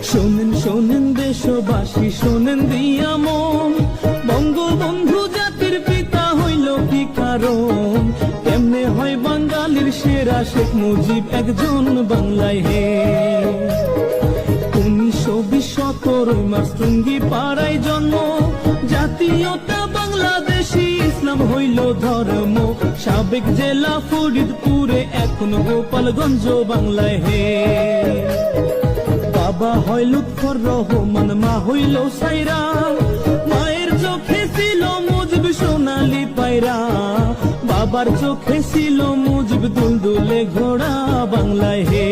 শোনেন শোনেন দেশবাসী, শোনেন দিয়া মন, বঙ্গবন্ধু জাতির পিতা হইল কি কারণ? কেমনে হয় বাঙালির সেরা শেখ মুজিব একজন বাংলায় হে। 1920 17 মার্চ টুঙ্গি পাড়ায় জন্ম, জাতীয়তা বাংলাদেশী, ইসলাম হইল ধর্ম। সাবেক জেলা ফরিদপুরে, এখন গোপালগঞ্জ বাংলায় হে। বাবা হয় লুৎফর রহমান, মা হইল সাইরা, মায়ের চোখে ছিল মুজিব সোনালি পায়রা, বাবার চোখে ছিল মুজিব দুলদুলে ঘোড়া বাংলায় হে।